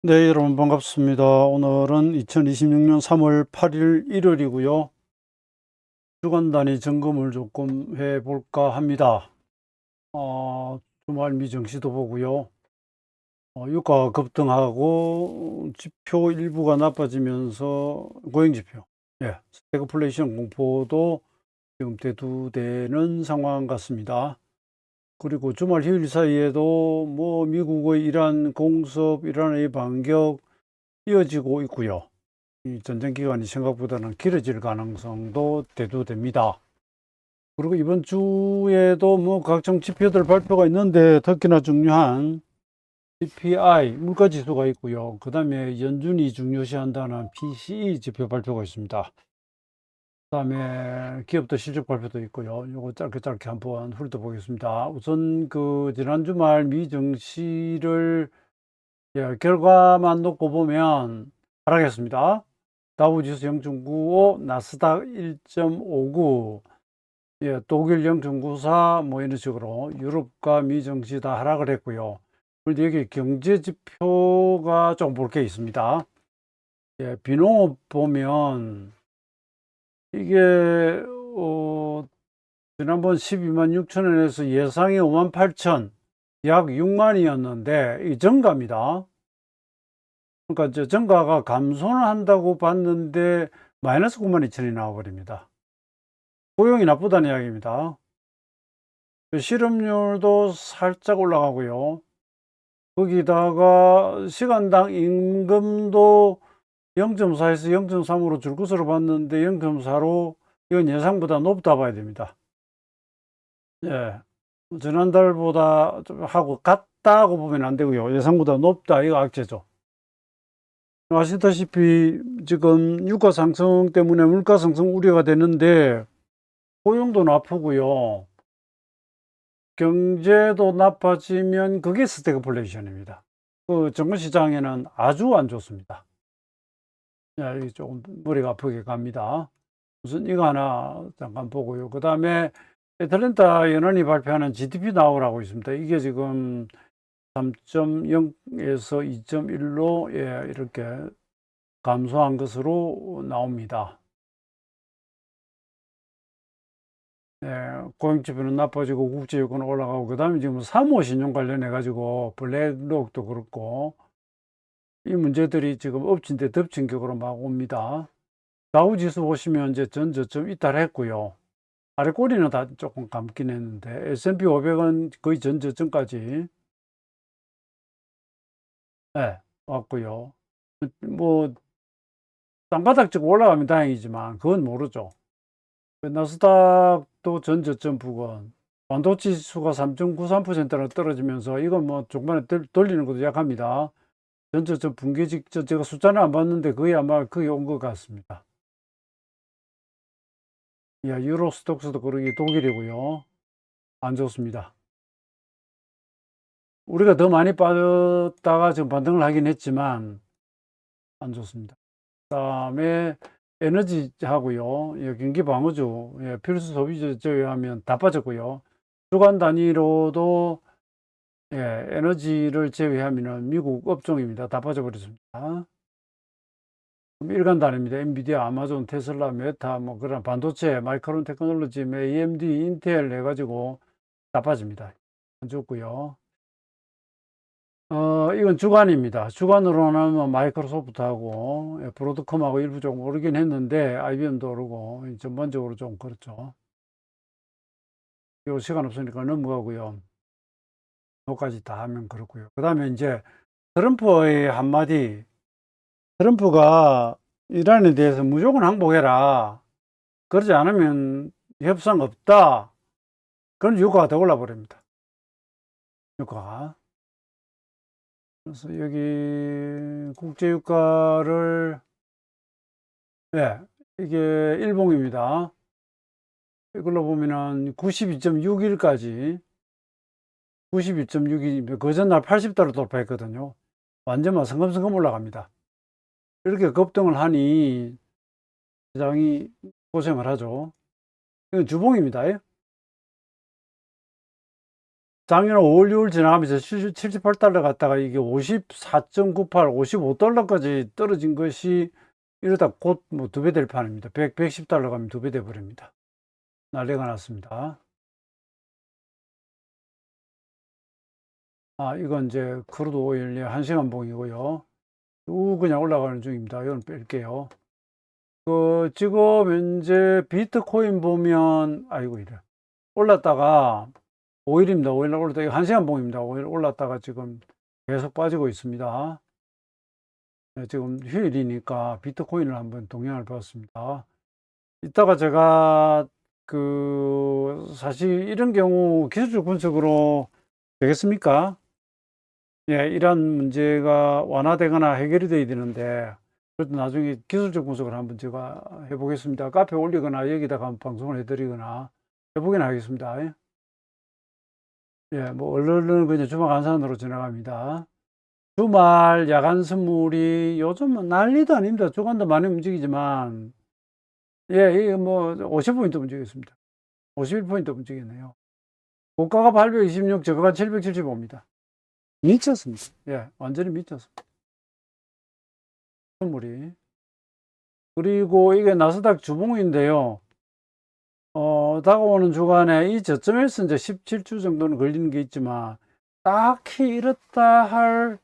네, 여러분 반갑습니다. 오늘은 2026년 3월 8일 일요일이고요. 주간 단위 점검을 조금 해볼까 합니다. 주말 미정시도 보고요. 유가 급등하고 지표 일부가 나빠지면서 고용지표, 스태그플레이션 공포도 지금 대두되는 상황 같습니다. 그리고 주말 휴일 사이에도 뭐 미국의 이란 공습, 이란의 반격 이어지고 있고요. 이 전쟁 기간이 생각보다는 길어질 가능성도 대두됩니다. 그리고 이번 주에도 뭐 각종 지표들 발표가 있는데 특히나 중요한 CPI 물가 지수가 있고요. 그 다음에 연준이 중요시한다는 PCE 지표 발표가 있습니다. 그 다음에 기업도 실적 발표도 있고요. 요거 짧게 한번 훑어보겠습니다. 우선 지난 주말 미증시를 결과만 놓고 보면 하락했습니다. 다우지수 0.95, 나스닥 1.59, 독일 0.94, 뭐 이런 식으로 유럽과 미증시 다 하락을 했고요. 그런데 여기 경제 지표가 좀 볼 게 있습니다. 비농업 보면 이게 지난번 12만 6천 원에서 예상이 5만 8천, 약 6만이었는데 이 정가입니다. 그러니까 이제 정가가 감소는 한다고 봤는데 마이너스 9만 2천이 나와버립니다. 고용이 나쁘다는 이야기입니다. 실업률도 살짝 올라가고요. 거기다가 시간당 임금도 0.4에서 0.3으로 줄 것으로 봤는데 0.4로 이건 예상보다 높다 봐야 됩니다. 예. 지난달보다 좀 하고 같다고 보면 안 되고요. 예상보다 높다. 이거 악재죠. 아시다시피 지금 유가 상승 때문에 물가 상승 우려가 되는데 고용도 나쁘고요. 경제도 나빠지면 그게 스태그플레이션입니다. 정부시장에는 아주 안 좋습니다. 이게 조금 머리가 아프게 갑니다. 우선 이거 하나 잠깐 보고요. 그 다음에 애틀랜타 연원이 발표하는 GDP 나오라고 있습니다. 이게 지금 3.0에서 2.1로 이렇게 감소한 것으로 나옵니다. 고용지표는 나빠지고 국제유가는 올라가고 그 다음에 지금 사모 신용 관련해 가지고 블랙록도 그렇고 이 문제들이 지금 엎친 데 덮친 격으로 막 옵니다. 다우지수 보시면 이제 전저점 이탈했고요. 아래 꼬리는 다 조금 감긴 했는데 S&P 500은 거의 전저점까지 왔고요. 뭐 땅바닥 찍고 올라가면 다행이지만 그건 모르죠. 나스닥도 전저점 부근, 반도체 지수가 3.93%나 떨어지면서 이건 뭐 중반에 돌리는 것도 약합니다. 전저점 붕괴 직전 제가 숫자는 안 봤는데 거의 아마 거의 온 것 같습니다. 유로스톡스도 그러기 독일이고요. 안 좋습니다. 우리가 더 많이 빠졌다가 지금 반등을 하긴 했지만 안 좋습니다. 그다음에 에너지하고요. 경기 방어주, 필수 소비재 제외하면 다 빠졌고요. 주간 단위로도 에너지를 제외하면은 미국 업종입니다. 다 빠져버렸습니다. 일간 단위입니다. 엔비디아, 아마존, 테슬라, 메타, 뭐 그런 반도체, 마이크론 테크놀로지, AMD, 인텔 해가지고 다 빠집니다. 안 좋고요. 이건 주간입니다. 주간으로는 뭐 마이크로소프트하고 브로드컴하고 일부 좀 오르긴 했는데 IBM도 오르고 전반적으로 좀 그렇죠. 이거 시간 없으니까 넘어가고요. 요까지 다 하면 그렇고요. 그 다음에 이제 트럼프의 한마디, 트럼프가 이란에 대해서 무조건 항복해라. 그러지 않으면 협상 없다. 그런 유가가 더 올라버립니다. 유가. 그래서 여기 국제유가를, 이게 일봉입니다. 이걸로 보면은 92.61까지, 92.62, 그 전날 80달러 돌파했거든요. 완전 막 성금성금 올라갑니다. 이렇게 급등을 하니 시장이 고생을 하죠. 이건 주봉입니다. 작년 5월, 6월 지나가면서 78달러 갔다가 이게 54.98, 55달러까지 떨어진 것이 이러다 곧 뭐 2배 될 판입니다. 110달러 가면 2배 돼 버립니다. 난리가 났습니다. 이건 이제 크루드 오일 1시간 봉이고요. 쭉 그냥 올라가는 중입니다. 이건 뺄게요. 지금 현재 비트코인 보면, 아이고, 이래. 올랐다가 5일입니다. 5일 올랐다가, 1시간 봉입니다. 5일 올랐다가 지금 계속 빠지고 있습니다. 네, 지금 휴일이니까 비트코인을 한번 동향을 봤습니다. 이따가 제가 사실 이런 경우 기술적 분석으로 되겠습니까? 예, 이런 문제가 완화되거나 해결이 돼야 되는데, 그래도 나중에 기술적 분석을 한번 제가 해보겠습니다. 카페 올리거나 여기다가 한번 방송을 해드리거나 해보긴 하겠습니다. 예, 뭐 얼른 그냥 주말 간산으로 지나갑니다. 주말 야간 선물이 요즘은 난리도 아닙니다. 주간도 많이 움직이지만, 예, 이게 뭐 50포인트 움직였습니다. 51포인트 움직이네요. 고가가 826, 저가가 775입니다. 미쳤습니다. 예, 완전히 미쳤습니다. 선물이. 그리고 이게 나스닥 주봉인데요. 다가오는 주간에 이 저점에서 이제 17주 정도는 걸리는 게 있지만, 딱히 이렇다 할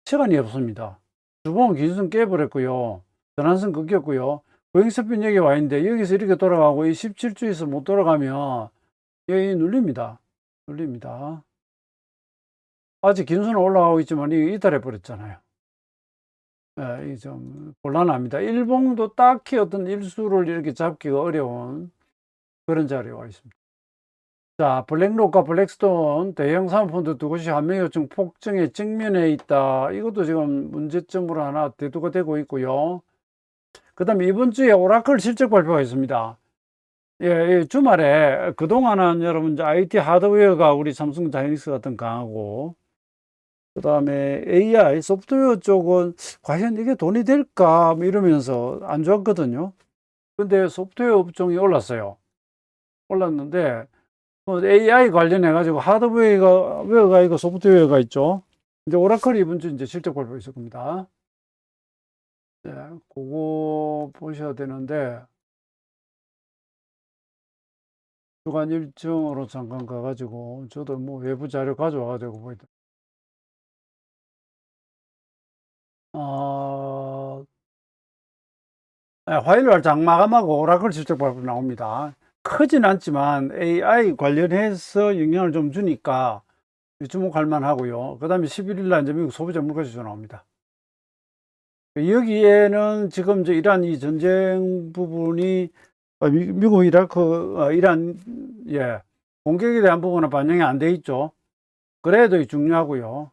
시간이 없습니다. 주봉은 기준선 깨버렸고요. 전환선 끊겼고요. 고행스핀 여기 와 있는데, 여기서 이렇게 돌아가고, 이 17주에서 못 돌아가면, 여기 눌립니다. 눌립니다. 아직 기준선은 올라가고 있지만, 이게 이탈해 버렸잖아요. 예, 이게 좀 곤란합니다. 일봉도 딱히 어떤 일수를 이렇게 잡기가 어려운 그런 자리에 와 있습니다. 자, 블랙록과 블랙스톤 대형 사모펀드 두 곳이 한명요청 폭증의 직면에 있다. 이것도 지금 문제점으로 하나 대두가 되고 있고요. 그 다음에 이번 주에 오라클 실적 발표가 있습니다. 예, 주말에 그동안은 여러분 이제 IT 하드웨어가 우리 삼성 다이닉스 같은 강하고, 그 다음에 AI 소프트웨어 쪽은 과연 이게 돈이 될까 뭐 이러면서 안 좋았거든요. 근데 소프트웨어 업종이 올랐어요. 올랐는데 AI 관련해 가지고 하드웨어가 있고 소프트웨어가 있죠. 이제 오라클이 이번 주 이제 실적 발표 있을 겁니다. 예, 그거 보셔야 되는데, 주간 일정으로 잠깐 가가지고 저도 뭐 외부 자료 가져와가지고 보이다. 화요일날 장마감하고 오라클 실적 발표 나옵니다. 크진 않지만 AI 관련해서 영향을 좀 주니까 주목할 만하고요. 그 다음에 11일날 이제 미국 소비자 물가지수 나옵니다. 여기에는 지금 이제 이란 이 전쟁 부분이 미국 이라크 이란 예 공격에 대한 부분은 반영이 안 돼 있죠. 그래도 중요하고요.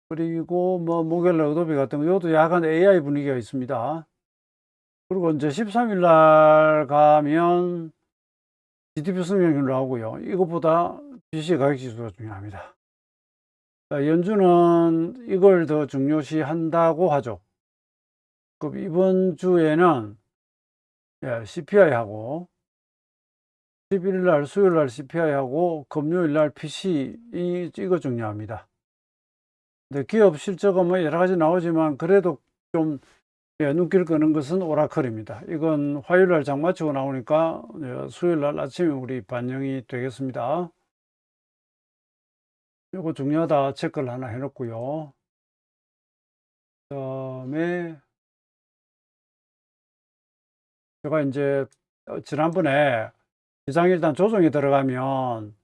그리고 뭐 모겔라 어도비 같은 거 이것도 약간 AI 분위기가 있습니다. 그리고 이제 13일 날 가면 GDP 성장률 나오고요. 이것보다 BC 가격 지수가 중요합니다. 연준은 이걸 더 중요시 한다고 하죠. 그럼 이번 주에는 CPI하고 11일 날 수요일 날 CPI하고 금요일 날 PC 이거 중요합니다. 근데 기업 실적은 뭐 여러 가지 나오지만 그래도 좀 눈길 끄는 것은 오라클입니다. 이건 화요일 날 장 마치고 나오니까 수요일 날 아침에 우리 반영이 되겠습니다. 이거 중요하다 체크를 하나 해놓고요. 그다음에 제가 이제 지난번에 기장일단 조정이 들어가면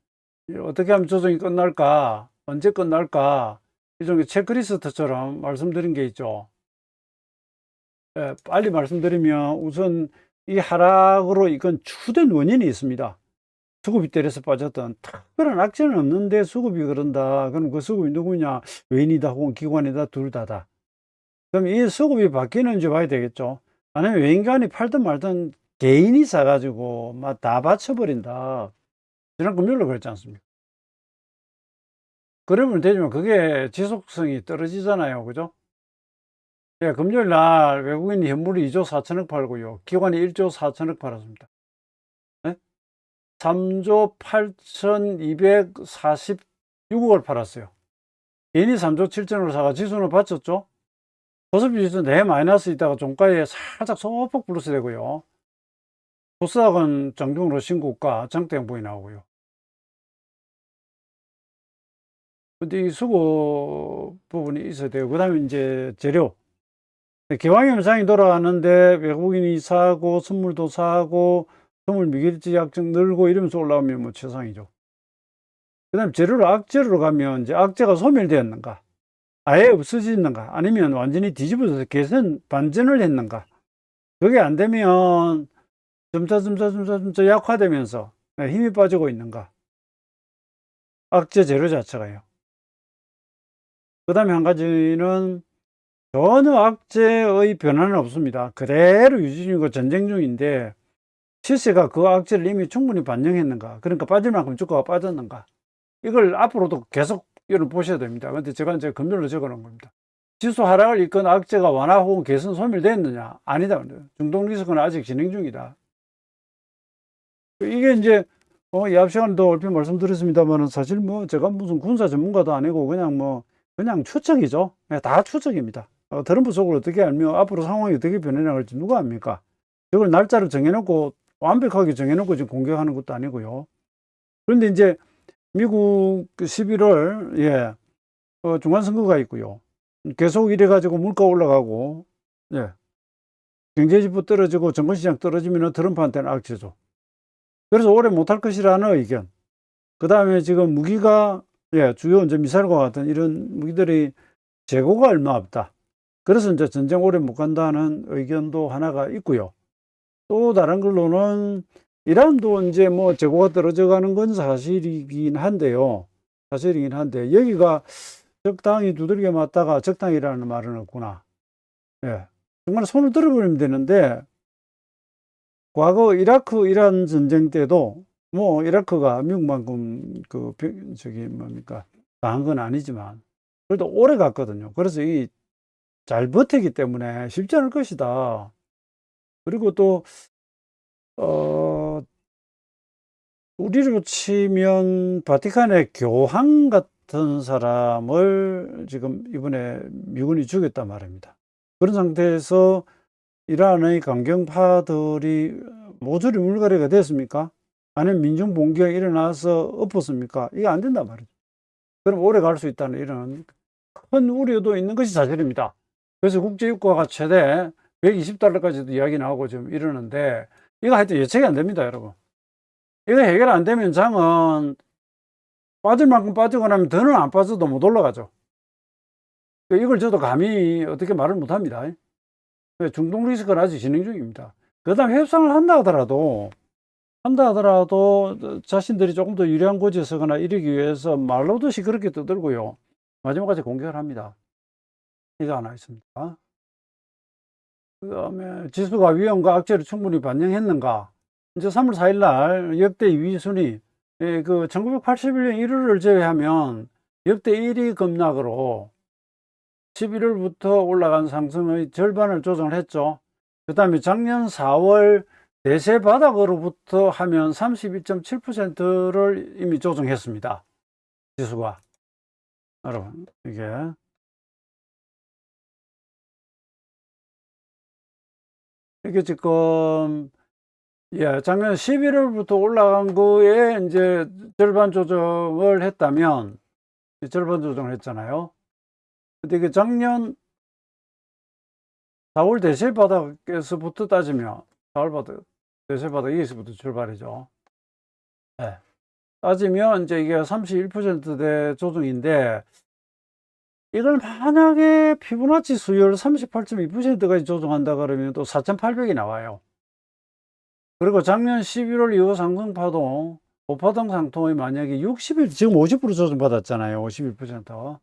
어떻게 하면 조정이 끝날까, 언제 끝날까, 일종의 체크리스트처럼 말씀드린 게 있죠. 빨리 말씀드리면 우선 이 하락으로 이건 주된 원인이 있습니다. 수급이 때려서 빠졌던 특별한 악재는 없는데 수급이 그런다. 그럼 그 수급이 누구냐? 외인이다 혹은 기관이다, 둘 다다. 그럼 이 수급이 바뀌는지 봐야 되겠죠. 아니면 외인간이 팔든 말든 개인이 사가지고 막 다 받쳐버린다. 지난 금요일로 그랬지 않습니까? 그러면 되지만 그게 지속성이 떨어지잖아요. 그죠? 예, 금요일 날 외국인이 현물이 2조 4천억 팔고요. 기관이 1조 4천억 팔았습니다. 네? 3조 8,246억을 팔았어요. 괜히 3조 7천을 사가 지수는 받쳤죠. 코스피 지수 내 마이너스 있다가 종가에 살짝 소폭 플러스 되고요. 코스닥은 장중으로 신고가 장대 양봉이 나오고요. 근데 이 수급 부분이 있어야 돼요. 그 다음에 이제 재료. 기왕 현상이 돌아가는데 외국인이 사고 선물도 사고 선물 미결제 약정 늘고 이러면서 올라오면 뭐 최상이죠. 그 다음에 재료로 악재로 가면 이제 악재가 소멸되었는가, 아예 없어졌는가, 아니면 완전히 뒤집어져서 개선 반전을 했는가. 그게 안 되면 점차 약화되면서 힘이 빠지고 있는가. 악재 재료 자체가요. 그 다음에 한 가지는 전혀 악재의 변화는 없습니다. 그대로 유지 중이고 전쟁 중인데 시세가 그 악재를 이미 충분히 반영했는가, 그러니까 빠질 만큼 주가가 빠졌는가, 이걸 앞으로도 계속 이걸 보셔야 됩니다. 근데 제가 이제 금전으로 적어 놓은 겁니다. 지수 하락을 이끈 악재가 완화 혹은 개선 소멸됐느냐? 아니다. 중동 리스크는 아직 진행 중이다. 이게 이제 이 앞 시간도 얼핏 말씀드렸습니다만 사실 뭐 제가 무슨 군사 전문가도 아니고 그냥 추측이죠. 다 추측입니다. 트럼프 속을 어떻게 알며 앞으로 상황이 어떻게 변해나갈지 누가 압니까? 이걸 날짜를 정해놓고 완벽하게 정해놓고 지금 공격하는 것도 아니고요. 그런데 이제 미국 11월 중간선거가 있고요. 계속 이래 가지고 물가 올라가고 경제지표 떨어지고 정권시장 떨어지면 트럼프한테는 악재죠. 그래서 오래 못할 것이라는 의견. 그 다음에 지금 무기가 주요 이제 미사일과 같은 이런 무기들이 재고가 얼마 없다. 그래서 이제 전쟁 오래 못 간다는 의견도 하나가 있고요. 또 다른 걸로는 이란도 이제 뭐 재고가 떨어져 가는 건 사실이긴 한데요. 여기가 적당히 두들겨 맞다가 적당이라는 말은 없구나. 정말 손을 들어버리면 되는데, 과거 이라크 이란 전쟁 때도 뭐 이라크가 미국만큼 강한 건 아니지만 그래도 오래 갔거든요. 그래서 잘 버티기 때문에 쉽지 않을 것이다. 그리고 또 우리로 치면 바티칸의 교황 같은 사람을 지금 이번에 미군이 죽였단 말입니다. 그런 상태에서 이란의 강경파들이 모조리 물갈이가 됐습니까? 아니면 민중 봉기가 일어나서 엎었습니까? 이게 안 된단 말이죠. 그럼 오래 갈 수 있다는 이런 큰 우려도 있는 것이 사실입니다. 그래서 국제유가가 최대 120달러까지도 이야기 나오고 지금 이러는데, 이거 하여튼 예측이 안 됩니다, 여러분. 이거 해결 안 되면 장은 빠질 만큼 빠지고 나면 더는 안 빠져도 못 올라가죠. 이걸 저도 감히 어떻게 말을 못 합니다. 중동 리스크는 아직 진행 중입니다. 그 다음 협상을 한다 하더라도 자신들이 조금 더 유리한 고지에 서거나 이러기 위해서 말로도 시끄럽게 떠들고요. 마지막까지 공격을 합니다. 이거 하나 있습니다. 그 다음에 지수가 위험과 악재를 충분히 반영했는가. 이제 3월 4일 날 역대 2위 순위, 그 1981년 1월을 제외하면 역대 1위 급락으로 11월부터 올라간 상승의 절반을 조정을 했죠. 그 다음에 작년 4월 대세 바닥으로부터 하면 32.7%를 이미 조정했습니다. 지수가. 여러분, 이게 지금, 작년 11월부터 올라간 거에 이제 절반 조정을 했다면, 절반 조정을 했잖아요. 근데 이게 작년 4월 대세 바닥에서부터 따지면, 4월 바닥, 대세 바닥 여기서부터 출발이죠. 따지면 이제 이게 31%대 조정인데, 이걸 만약에 피부나치 수요를 38.2%까지 조정한다 그러면 또 4,800이 나와요. 그리고 작년 11월 이후 상승파동, 고파동 상통이 만약에 60일, 지금 50% 조정받았잖아요. 51%.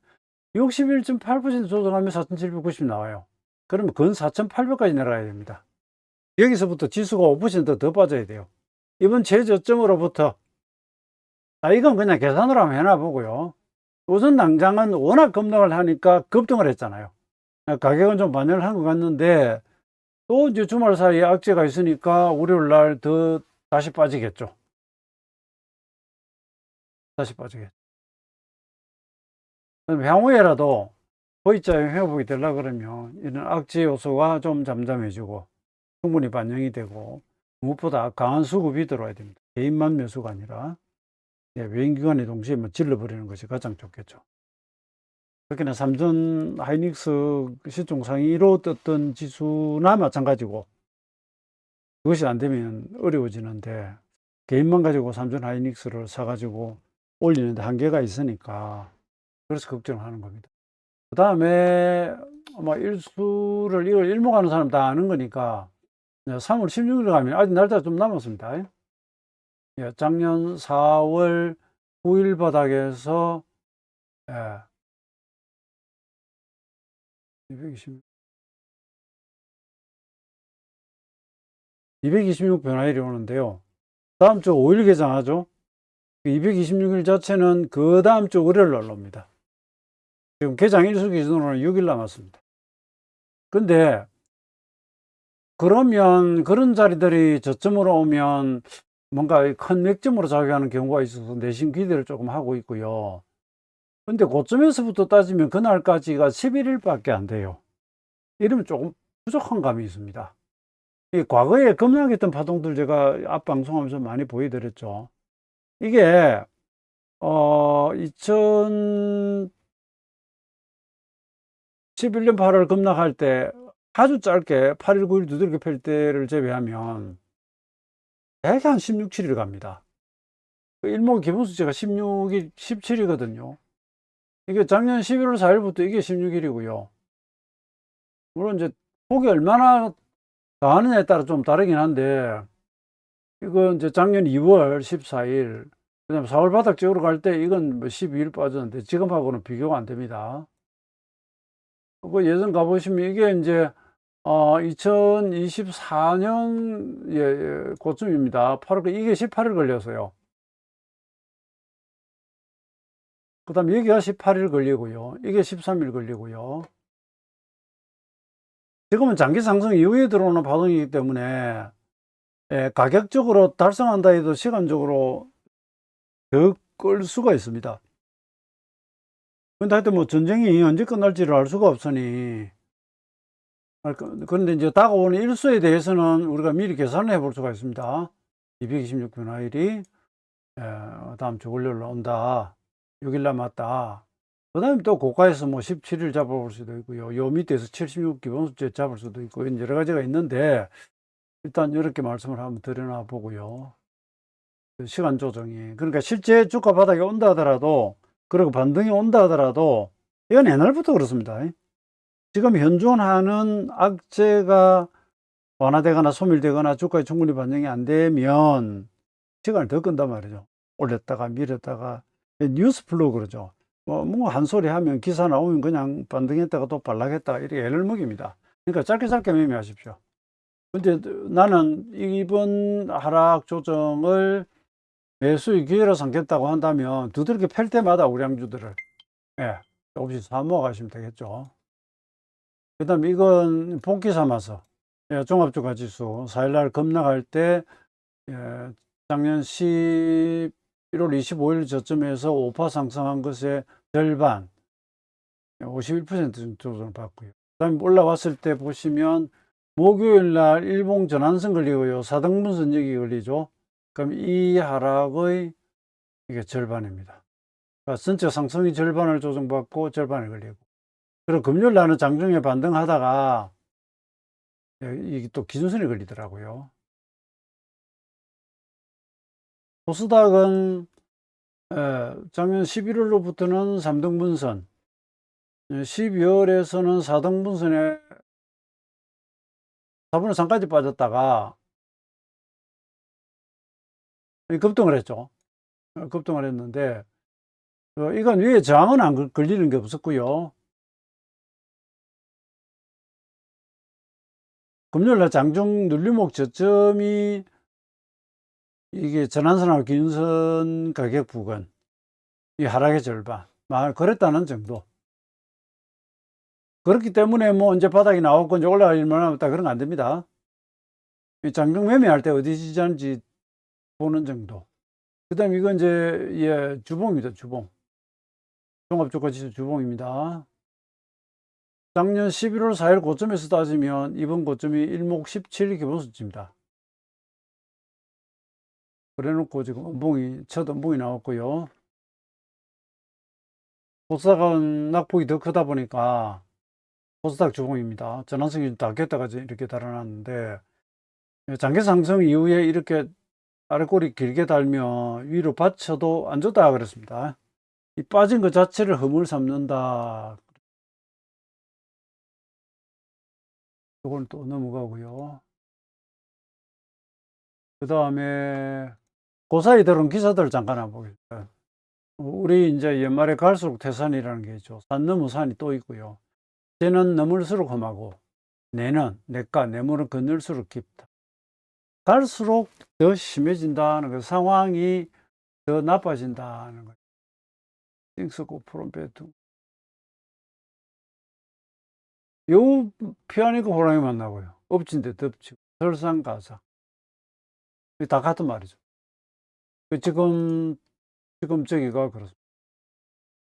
61.8% 조정하면 4,790 나와요. 그러면 근 4,800까지 내려가야 됩니다. 여기서부터 지수가 5%더 빠져야 돼요. 이번 최저점으로부터, 이건 그냥 계산으로 한번 해놔보고요. 우선 당장은 워낙 급락을 하니까 급등을 했잖아요. 가격은 좀 반영을 한 것 같는데, 또 이제 주말 사이에 악재가 있으니까 월요일 날 더 다시 빠지겠죠. 다시 빠지겠죠. 향후에라도 V자형 회복이 되려고 그러면 이런 악재 요소가 좀 잠잠해지고 충분히 반영이 되고 무엇보다 강한 수급이 들어와야 됩니다. 개인만 매수가 아니라 외인기관이 동시에 질러버리는 것이 가장 좋겠죠. 특히나 삼전 하이닉스 시총 상위 1호 떴던 지수나 마찬가지고 그것이 안 되면 어려워지는데 개인만 가지고 삼전 하이닉스를 사가지고 올리는데 한계가 있으니까 그래서 걱정하는 겁니다. 그 다음에 아마 일수를 이걸 일목하는 사람 다 아는 거니까 3월 16일 가면 아직 날짜 좀 남았습니다. 작년 4월 9일 바닥에서 226 변화일이 오는데요. 다음 주 5일 개장하죠. 226일 자체는 그 다음 주 월요일 날 옵니다. 지금 개장 일수 기준으로는 6일 남았습니다. 근데 그러면 그런 자리들이 저점으로 오면 뭔가 큰 맥점으로 작용하는 경우가 있어서 내심 기대를 조금 하고 있고요. 근데 고점에서부터 따지면 그날까지가 11일밖에 안 돼요. 이러면 조금 부족한 감이 있습니다. 이 과거에 급락했던 파동들 제가 앞 방송하면서 많이 보여드렸죠. 이게 2011년 8월 급락할 때 아주 짧게 8일 9일 두들겨 팰 때를 제외하면 대개 한 16, 7일 갑니다. 일목 기본수치가 16일, 17이거든요. 이게 작년 11월 4일부터 이게 16일이고요. 물론 이제 폭이 얼마나 가느냐에 따라 좀 다르긴 한데, 이건 이제 작년 2월 14일, 그 다음에 4월 바닥 찍으러 갈 때 이건 뭐 12일 빠졌는데, 지금하고는 비교가 안 됩니다. 그 예전 가보시면 이게 이제, 2024년 고점입니다. 8월, 이게 18일 걸려서요. 그 다음 여기가 18일 걸리고요. 이게 13일 걸리고요. 지금은 장기 상승 이후에 들어오는 파동이기 때문에 가격적으로 달성한다 해도 시간적으로 더 끌 수가 있습니다. 근데 하여튼 뭐 전쟁이 언제 끝날지를 알 수가 없으니, 그런데 이제 다가오는 일수에 대해서는 우리가 미리 계산을 해볼 수가 있습니다. 226 변화일이 다음 주 월요일로 온다. 6일 남았다. 그 다음에 또 고가에서 뭐 17일 잡아볼 수도 있고요. 요 밑에서 76 기본수치 잡을 수도 있고, 여러 가지가 있는데, 일단 이렇게 말씀을 한번 드려놔 보고요. 시간 조정이. 그러니까 실제 주가 바닥에 온다 하더라도, 그리고 반등이 온다 하더라도, 이건 옛날부터 그렇습니다. 지금 현존하는 악재가 완화되거나 소멸되거나 주가에 충분히 반영이 안 되면 시간을 더 끈단 말이죠. 올렸다가 밀었다가, 뉴스 플로우 그러죠. 뭐 한 소리 하면 기사 나오면 그냥 반등했다가 또 반락했다가 이렇게 애를 먹입니다. 그러니까 짧게 매매하십시오. 근데 나는 이번 하락 조정을 매수의 기회로 삼겠다고 한다면 두들겨 팰 때마다 우량주들을 조금씩 사모아 가시면 되겠죠. 그 다음에 이건 본기 삼아서 종합주가지수 4일날 급락할 때 작년 11월 25일 저점에서 5% 상승한 것의 절반 51% 정도 조정을 받고요. 그 다음에 올라왔을 때 보시면 목요일 날 일봉 전환선 걸리고요. 4등분선 여기 걸리죠. 그럼 이 하락의 이게 절반입니다. 그러니까 전체 상승이 절반을 조정받고 절반을 걸리고. 그리고 금요일 날은 장중에 반등하다가 이게 또 기준선이 걸리더라고요. 코스닥은 작년 11월로부터는 3등분선, 12월에서는 4등분선에 4분의 3까지 빠졌다가 급등을 했죠. 급등을 했는데 이건 위에 저항은 안 걸리는 게 없었고요. 금요일날 장중 눌림목 저점이 이게 전환선하고 기준선 가격 부근, 이 하락의 절반, 그랬다는 정도. 그렇기 때문에 뭐 언제 바닥이 나왔고 이제 올라갈 일만 남았다 그런 거 안 됩니다. 장중 매매할 때 어디 지지하는지 보는 정도. 그다음에 이건 이제 예, 주봉입니다. 주봉. 종합주가지수 주봉입니다. 작년 11월 4일 고점에서 따지면 이번 고점이 일목 17 기본수치입니다. 그래놓고 지금 첫 음봉이 나왔고요. 코스닥은 낙폭이 더 크다 보니까 코스닥 주봉입니다. 전환성이 닿겠다가 이렇게 달아났는데, 장기 상승 이후에 이렇게 아래꼬리 길게 달면 위로 받쳐도 안 좋다 그랬습니다. 이 빠진 것 자체를 허물 삼는다. 이건 또 넘어가고요. 그 다음에 그 사이 들은 기사들 잠깐 한번 보겠습니다. 우리 이제 연말에 갈수록 태산이라는 게 있죠. 산 넘은 산이 또 있고요. 쟤는 넘을수록 험하고, 내는 내가 내물은 건널수록 깊다. 갈수록 더 심해진다는 거, 상황이 더 나빠진다는 거예요. 띵스고 프롬페트. 요 피아니까 호랑이 만나고요. 엎친 데 덮치고, 설상가상. 다 같은 말이죠. 지금 저기가 그렇습니다.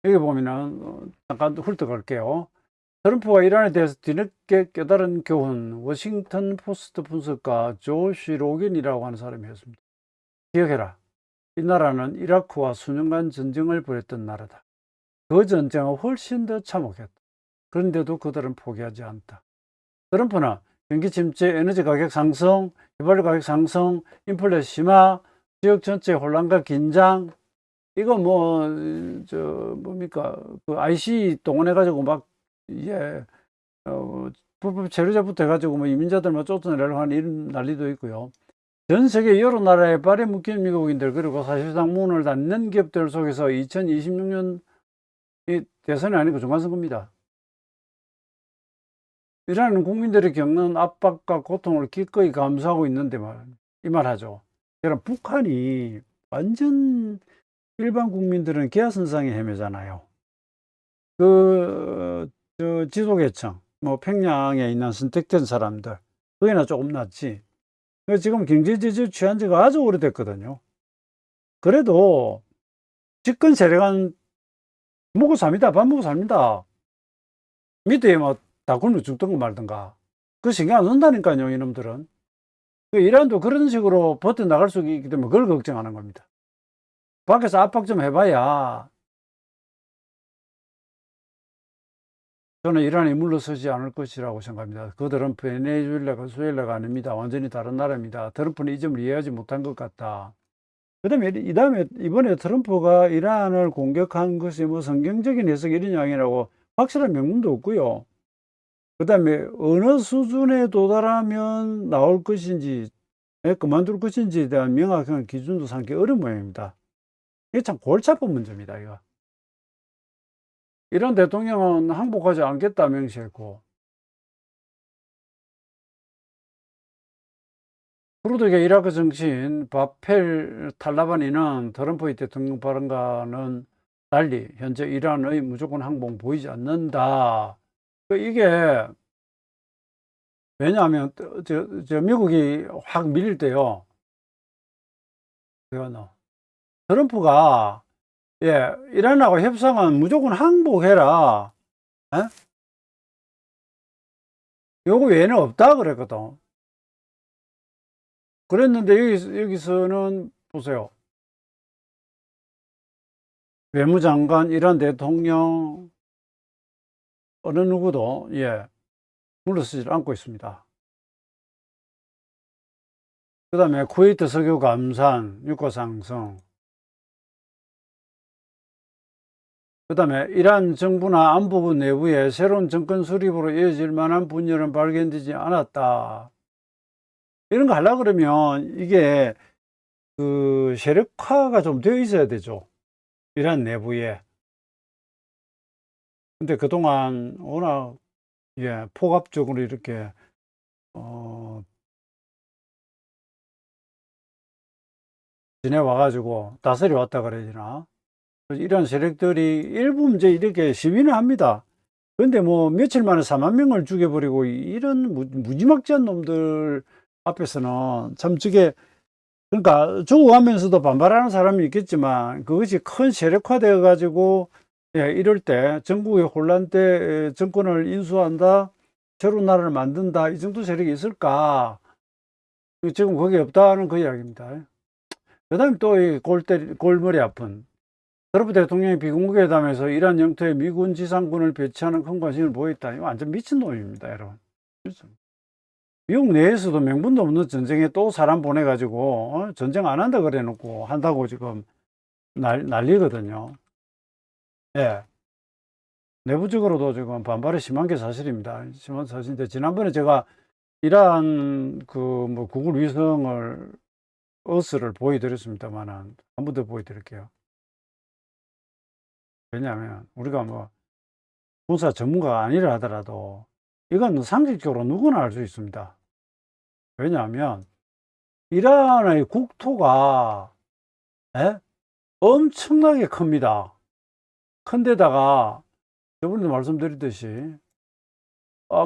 여기 보면은, 잠깐 훑어갈게요. 트럼프가 이란에 대해서 뒤늦게 깨달은 교훈, 워싱턴 포스트 분석가 조시 로긴이라고 하는 사람이 했습니다. 기억해라. 이 나라는 이라크와 수년간 전쟁을 벌였던 나라다. 그 전쟁은 훨씬 더 참혹했다. 그런데도 그들은 포기하지 않다. 트럼프는 경기 침체, 에너지 가격 상승, 휘발유 가격 상승, 인플레 심화, 지역 전체 혼란과 긴장, 이거 뭡니까? 그 IC 동원해가지고 막, 예, 불법 체류자부터 해가지고 뭐 이민자들만 쫓아내려고 하는 이런 난리도 있고요. 전 세계 여러 나라에 발에 묶인 미국인들, 그리고 사실상 문을 닫는 기업들 속에서 2026년 이 대선이 아니고 중간선거입니다. 이라는 국민들이 겪는 압박과 고통을 기꺼이 감수하고 있는데 이 말하죠. 그럼 북한이 완전 일반 국민들은 기아선상에 헤매잖아요. 지도계층, 뭐 평양에 있는 선택된 사람들, 그게나 조금 낫지. 지금 경제제재 취한 지가 아주 오래됐거든요. 그래도 집권 세력은 먹고 삽니다. 밥 먹고 삽니다. 밑에 다 굶어 죽든가 말든가. 그 신경 안 쓴다니까요, 이놈들은. 이란도 그런 식으로 버텨나갈 수 있기 때문에 그걸 걱정하는 겁니다. 밖에서 압박 좀 해봐야 저는 이란이 물러서지 않을 것이라고 생각합니다. 그들은 베네수엘라가 수엘라가 아닙니다. 완전히 다른 나라입니다. 트럼프는 이 점을 이해하지 못한 것 같다. 그다음에 이번에 트럼프가 이란을 공격한 것이 뭐 성경적인 해석이 이런 양이라고 확실한 명분도 없고요. 그다음에 어느 수준에 도달하면 나올 것인지, 그만둘 것인지에 대한 명확한 기준도 삼기 어려운 모양입니다. 이게 참 골치 아픈 문제입니다, 이거. 이란 대통령은 항복하지 않겠다 명시했고, 쿠르드계 이라크 정치인 바펠 탈라바니는 트럼프의 대통령 발언과는 달리 현재 이란의 무조건 항복 보이지 않는다. 이게 왜냐하면 미국이 확 밀릴 때요. 트럼프가 이란하고 협상은 무조건 항복해라. 요거 외에는 없다 그랬거든. 그랬는데 여기서는 보세요. 외무장관, 이란 대통령 어느 누구도 물러서지 않고 있습니다. 그 다음에 쿠웨이트 석유 감산, 유가 상승, 그 다음에 이란 정부나 안보부 내부에 새로운 정권 수립으로 이어질 만한 분열은 발견되지 않았다. 이런 거 하려고 그러면 이게 그 세력화가 좀 되어 있어야 되죠. 이란 내부에. 근데 그동안 워낙 포괄적으로 이렇게 지내와가지고 다스려 왔다 그래야 되나? 이런 세력들이 일부 이제 이렇게 시위는 합니다. 근데 뭐 며칠 만에 4만 명을 죽여버리고 이런 무지막지한 놈들 앞에서는 참 저게 그러니까 죽어가면서도 반발하는 사람이 있겠지만 그것이 큰 세력화되어 가지고 예, 이럴 때 전국의 혼란 때 정권을 인수한다, 새로운 나라를 만든다, 이 정도 세력이 있을까? 지금 거기 없다는 그 이야기입니다. 그다음에 또 이 골머리 아픈 트럼프 대통령이 비공개회담에서 이란 영토에 미군 지상군을 배치하는 큰 관심을 보였다. 이거 완전 미친놈입니다, 여러분. 그렇죠. 미국 내에서도 명분도 없는 전쟁에 또 사람 보내가지고 전쟁 안 한다 그래 놓고 한다고 지금 난리거든요. 예. 내부적으로도 지금 반발이 심한 게 사실입니다. 심한 사실인데 지난번에 제가 이러한 그 뭐 구글 위성을 어스를 보여드렸습니다만은 한 번 더 보여드릴게요. 왜냐하면 우리가 뭐 군사 전문가가 아니라 하더라도 이건 상식적으로 누구나 알 수 있습니다. 왜냐하면 이란의 국토가 예? 엄청나게 큽니다. 큰데다가 저번에도 말씀드렸듯이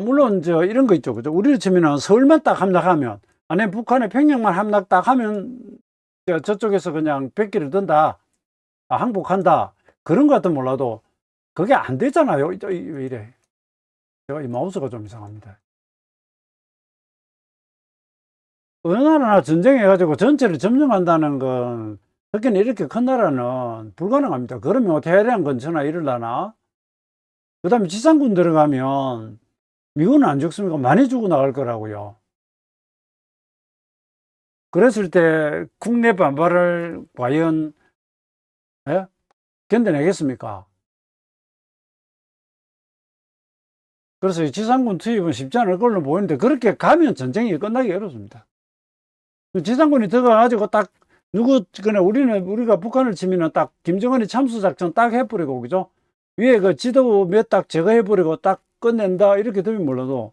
물론 이런 거 있죠. 그죠? 우리로 치면은 서울만 딱 함락하면 아니 북한의 평양만 함락 딱 하면 저쪽에서 그냥 백기를 든다. 항복한다. 그런 것 같으면 몰라도 그게 안 되잖아요. 왜 이래? 제가 이 마우스가 좀 이상합니다. 어느 나라나 전쟁해가지고 전체를 점령한다는 건 특히나 이렇게 큰 나라는 불가능합니다. 그러면 테헤란 근처나 이럴라나? 그 다음에 지상군 들어가면 미군은 안 죽습니까? 많이 죽어 나갈 거라고요. 그랬을 때 국내 반발을 과연 예? 견뎌내겠습니까? 그래서 이 지상군 투입은 쉽지 않을 걸로 보이는데 그렇게 가면 전쟁이 끝나기 어렵습니다. 지상군이 들어가가지고 딱 우리가 북한을 치면은 딱 김정은이 참수작전 딱 해버리고 그죠? 위에 그 지도 몇 딱 제거해버리고 딱 끝낸다 이렇게 되면 몰라도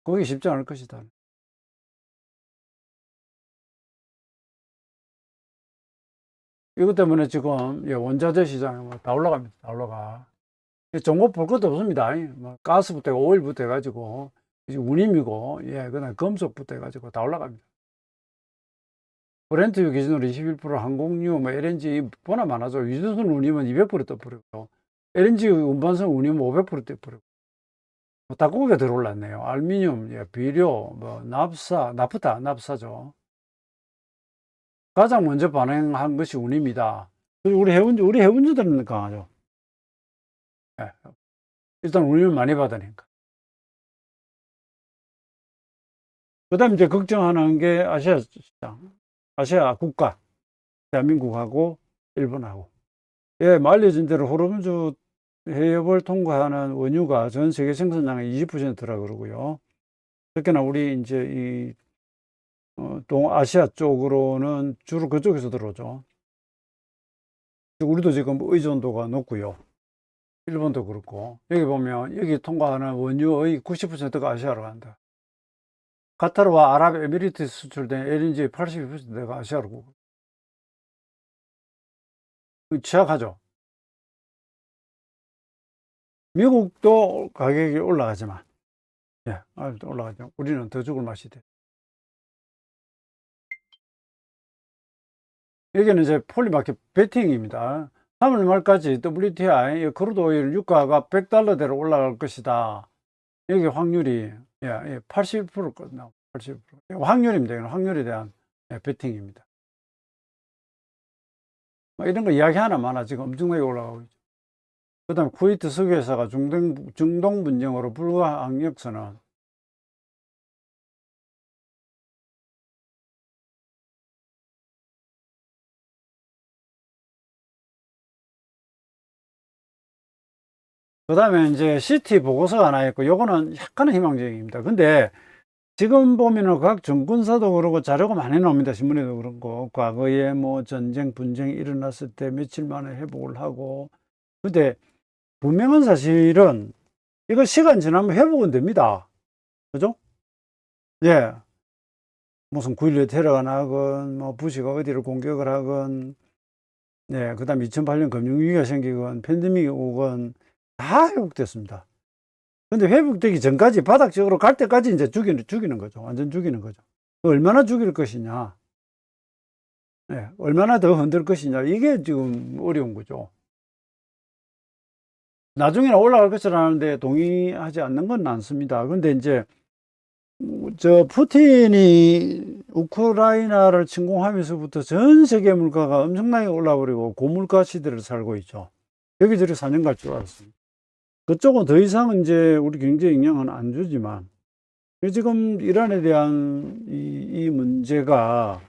그게 쉽지 않을 것이다. 이것 때문에 지금 원자재 시장이 다 올라갑니다. 다 올라가. 종목 볼 것도 없습니다. 뭐 가스부터 오일부터 해가지고 운임이고 그다음 금속부터 해가지고 다 올라갑니다. 브렌트 기준으로 21%, 항공유, 뭐 LNG 보나 많아져. 유조선 운임은 200% 떠버리고 LNG 운반선 운임은 500% 떠버리고 닭고기가 더 올랐네요. 알루미늄, 비료, 뭐 납사죠. 가장 먼저 반응한 것이 운임이다. 우리 해운주들은 강하죠. 예. 일단 운임을 많이 받으니까. 그 다음에 이제 걱정하는 게 아시아 시장, 아시아 국가, 대한민국하고 일본하고. 뭐 알려진 대로 호르무즈 해협을 통과하는 원유가 전 세계 생산량의 20%라 그러고요. 특히나 우리 이제 동아시아 쪽으로는 주로 그쪽에서 들어오죠. 우리도 지금 의존도가 높고요. 일본도 그렇고. 여기 보면 여기 통과하는 원유의 90%가 아시아로 간다. 카타르와 아랍에미리트 수출된 LNG의 82%가 아시아로. 취약하죠. 미국도 가격이 올라가지만, 올라가죠. 우리는 더 죽을 맛이 돼. 여기는 이제 폴리마켓 베팅입니다. 3월 말까지 WTI 크루드 오일 유가가 $100대로 올라갈 것이다. 여기 확률이 80% 끝나. 80%. 확률입니다. 이건 확률에 대한 베팅입니다. 이런 거 이야기 하나 많아 지금 엄청나게 올라가고 있죠. 그 다음에 쿠웨이트 석유회사가 중동 분쟁으로 불가항력 선언. 그 다음에 이제 시티 보고서가 하나 있고 요거는 약간은 희망적입니다. 근데 지금 보면은 각 정권사도 그러고 자료가 많이 나옵니다. 신문에도 그렇고 과거에 뭐 전쟁 분쟁이 일어났을 때 며칠 만에 회복을 하고. 근데 분명한 사실은 이거 시간 지나면 회복은 됩니다. 그죠? 예. 무슨 9.11 테러가 나건 뭐 부시가 어디를 공격을 하건 그 다음 2008년 금융위기가 생기건 팬데믹이 오건 다 회복됐습니다. 근데 회복되기 전까지 바닥적으로 갈 때까지 이제 죽이는 거죠. 완전 죽이는 거죠. 얼마나 죽일 것이냐. 예, 얼마나 더 흔들 것이냐. 이게 지금 어려운 거죠. 나중에는 올라갈 것이라 하는데 동의하지 않는 건 않습니다. 근데 이제 푸틴이 우크라이나를 침공하면서부터 전 세계 물가가 엄청나게 올라버리고 고물가 시대를 살고 있죠. 여기저기 4년 갈 줄 알았습니다. 그쪽은 더 이상 이제 우리 경제에 영향은 안 주지만 지금 이란에 대한 이 문제가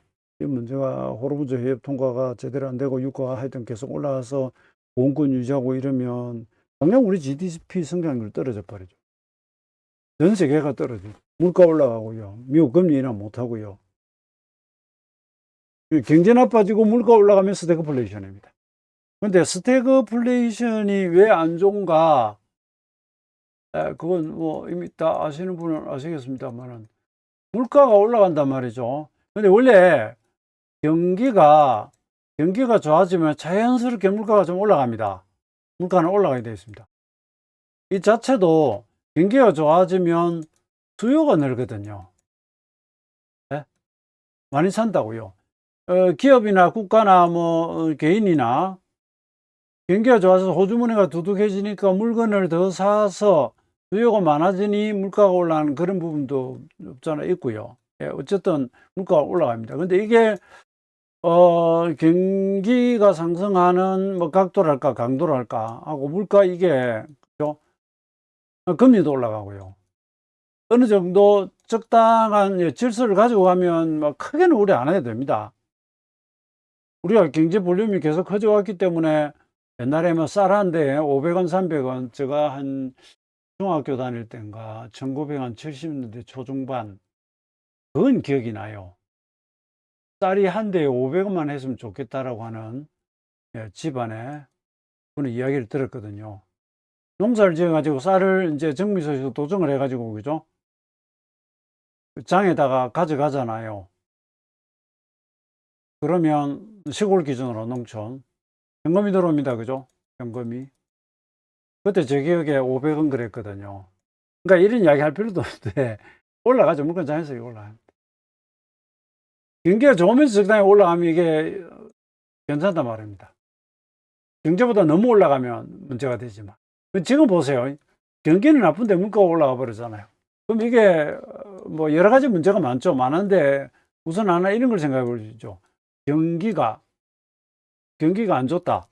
호르무즈 해협 통과가 제대로 안 되고 유가가 하여튼 계속 올라가서 공권 유지하고 이러면 당장 우리 GDP 성장률 떨어져 버리죠. 전 세계가 떨어지죠. 물가 올라가고요. 미국 금리 인하 못하고요. 경제 나빠지고 물가 올라가면 스태그플레이션입니다. 근데 스태그플레이션이 왜 안 좋은가? 그건 뭐 이미 다 아시는 분은 아시겠습니다만은 물가가 올라간단 말이죠. 근데 원래 경기가 좋아지면 자연스럽게 물가가 좀 올라갑니다. 물가는 올라가게 되어 있습니다. 이 자체도 경기가 좋아지면 수요가 늘거든요. 네? 많이 산다고요. 기업이나 국가나 뭐 개인이나 경기가 좋아서 호주머니가 두둑해지니까 물건을 더 사서 수요가 많아지니 물가가 올라가는 그런 부분도 없잖아 있고요. 예, 어쨌든 물가가 올라갑니다. 근데 이게 경기가 상승하는 뭐 각도랄까 강도랄까 하고 물가 이게 그죠? 금리도 올라가고요. 어느 정도 적당한 질서를 가지고 가면 뭐 크게는 우려 안 해도 됩니다. 우리가 경제 볼륨이 계속 커져왔기 때문에 옛날에 뭐 쌀 한 대에 500원, 300원, 제가 한 중학교 다닐 때인가 1970년대 초중반 그건 기억이 나요. 쌀이 한 대에 500원만 했으면 좋겠다라고 하는 집안에 그런 이야기를 들었거든요. 농사를 지어가지고 쌀을 이제 정미소에서 도정을 해가지고 그죠? 장에다가 가져가잖아요. 그러면 시골 기준으로 농촌 현금이 들어옵니다. 그죠? 현금이. 그때 제 기억에 500원 그랬거든요. 그러니까 이런 이야기 할 필요도 없는데 올라가죠. 물건 자연스럽게 올라갑니다. 경기가 좋으면서 적당히 올라가면 이게 괜찮단 말입니다. 경제보다 너무 올라가면 문제가 되지만 지금 보세요. 경기는 나쁜데 물가가 올라가 버리잖아요. 그럼 이게 뭐 여러 가지 문제가 많은데 우선 하나 이런 걸 생각해 보시죠. 경기가 안 좋다.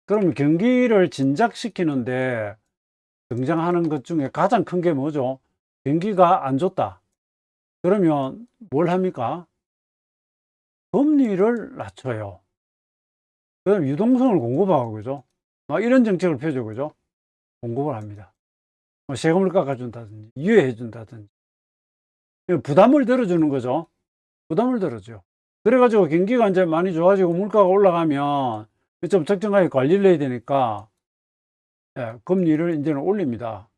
그러면 경기를 진작시키는데 등장하는 것 중에 가장 큰 게 뭐죠? 경기가 안 좋다. 그러면 뭘 합니까? 금리를 낮춰요. 그다음 유동성을 공급하고 그죠? 막 이런 정책을 펴죠. 그죠? 공급을 합니다. 뭐 세금을 깎아준다든지 유예해 준다든지 부담을 덜어주는 거죠. 부담을 덜어줘. 그래가지고 경기가 이제 많이 좋아지고 물가가 올라가면 좀 적정하게 관리를 해야 되니까 금리를 이제는 올립니다.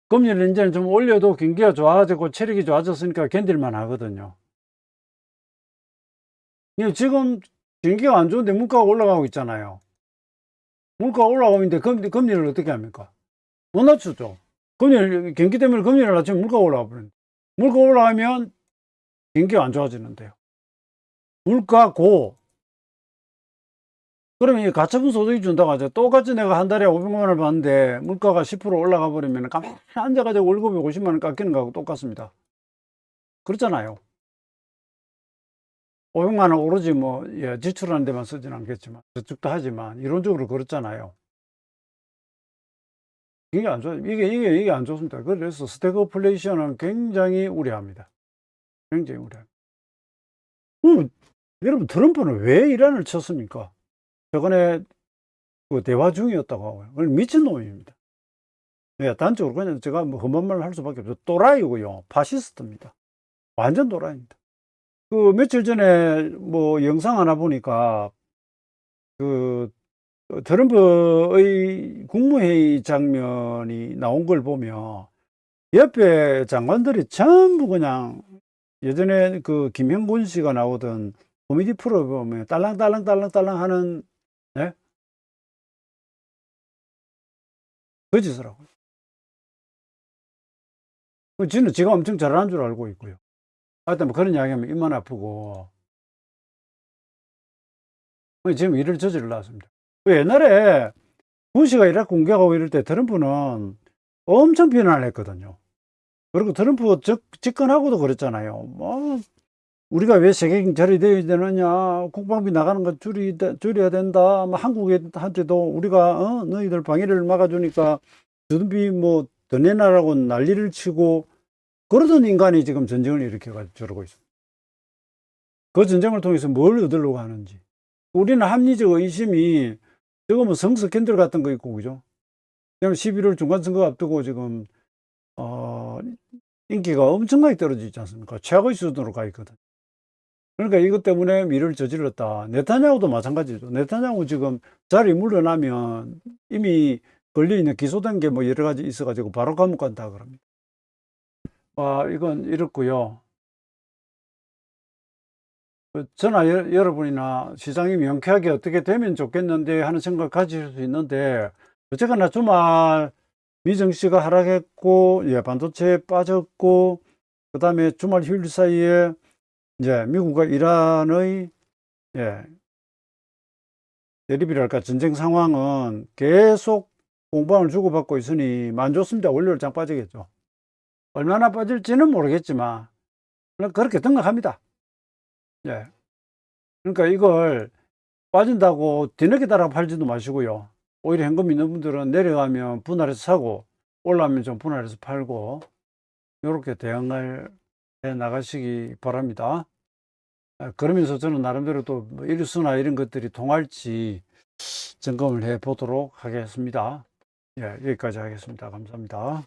금리를 이제는 좀 올려도 경기가 좋아지고 체력이 좋아졌으니까 견딜만 하거든요. 지금 경기가 안 좋은데 물가가 올라가고 있잖아요. 물가가 올라가고 있는데 금리를 어떻게 합니까? 못 낮추죠. 경기 때문에 금리를 낮추면 물가가 올라가 버립니다. 물가가 올라가면 경기가 안 좋아지는데요. 물가 고 그러면 이 가처분 소득이 준다고 하죠. 똑같이 내가 한 달에 500만 원을 받는데 물가가 10% 올라가 버리면 가만히 앉아가지고 월급이 50만 원 깎이는 거하고 똑같습니다. 그렇잖아요. 500만 원 오로지 뭐 지출하는 데만 쓰진 않겠지만 저축도 하지만 이론적으로 그렇잖아요. 이게 안 좋아요. 이게 안 좋습니다. 그래서 스태그플레이션은 굉장히 우려합니다. 굉장히 우려합니다. 여러분 트럼프는 왜 이란을 쳤습니까? 저번에 그 대화 중이었다고 하고요. 미친놈입니다. 단적으로 그냥 제가 뭐 험한 말을 할 수밖에 없어요. 또라이고요. 파시스트입니다. 완전 또라이입니다. 그 며칠 전에 뭐 영상 하나 보니까 그 트럼프의 국무회의 장면이 나온 걸 보면 옆에 장관들이 전부 그냥 예전에 그 김형곤 씨가 나오던 코미디 프로 보면 딸랑딸랑 하는 그 짓을 하고 지는 지가 엄청 잘하는 줄 알고 있고요. 하여튼 뭐 그런 이야기하면 입만 아프고 지금 일을 저질러 놨습니다. 옛날에 부시가 이라크 공격하고 이럴 때 트럼프는 엄청 비난을 했거든요. 그리고 트럼프 집권하고도 그랬잖아요. 뭐 우리가 왜 세계 경찰이 되어야 되느냐, 국방비 나가는 거 줄여야 된다. 뭐 한국한테도 우리가 너희들 방해를 막아주니까 주둔비 뭐 더 내놔라고 난리를 치고 그러던 인간이 지금 전쟁을 일으켜가지고 저러고 있습니다. 그 전쟁을 통해서 뭘 얻으려고 하는지. 우리는 합리적 의심이 저거 뭐 성서 캔들 같은 거 있고 그죠? 그냥 11월 중간선거 앞두고 지금 인기가 엄청나게 떨어지지 있지 않습니까? 최악의 수준으로 가 있거든. 그러니까 이것 때문에 일을 저질렀다. 네타냐후도 마찬가지죠. 네타냐후 지금 자리 물러나면 이미 걸려있는 기소된 게 뭐 여러 가지 있어가지고 바로 감옥 간다 그럽니다. 이건 이렇고요. 저나 여러분이나 시장이 명쾌하게 어떻게 되면 좋겠는데 하는 생각을 가질 수 있는데 어쨌거나 주말 미증시가 하락했고 반도체에 빠졌고 그 다음에 주말 휴일 사이에 이제 미국과 이란의 대립이랄까 전쟁 상황은 계속 공방을 주고받고 있으니 만 좋습니다. 월요일장 빠지겠죠. 얼마나 빠질지는 모르겠지만 그렇게 등락합니다. 그러니까 이걸 빠진다고 뒤늦게 따라 팔지도 마시고요. 오히려 현금 있는 분들은 내려가면 분할해서 사고 올라오면 좀 분할해서 팔고 이렇게 대응을 해 나가시기 바랍니다. 그러면서 저는 나름대로 또 일수나 이런 것들이 통할지 점검을 해 보도록 하겠습니다. 여기까지 하겠습니다. 감사합니다.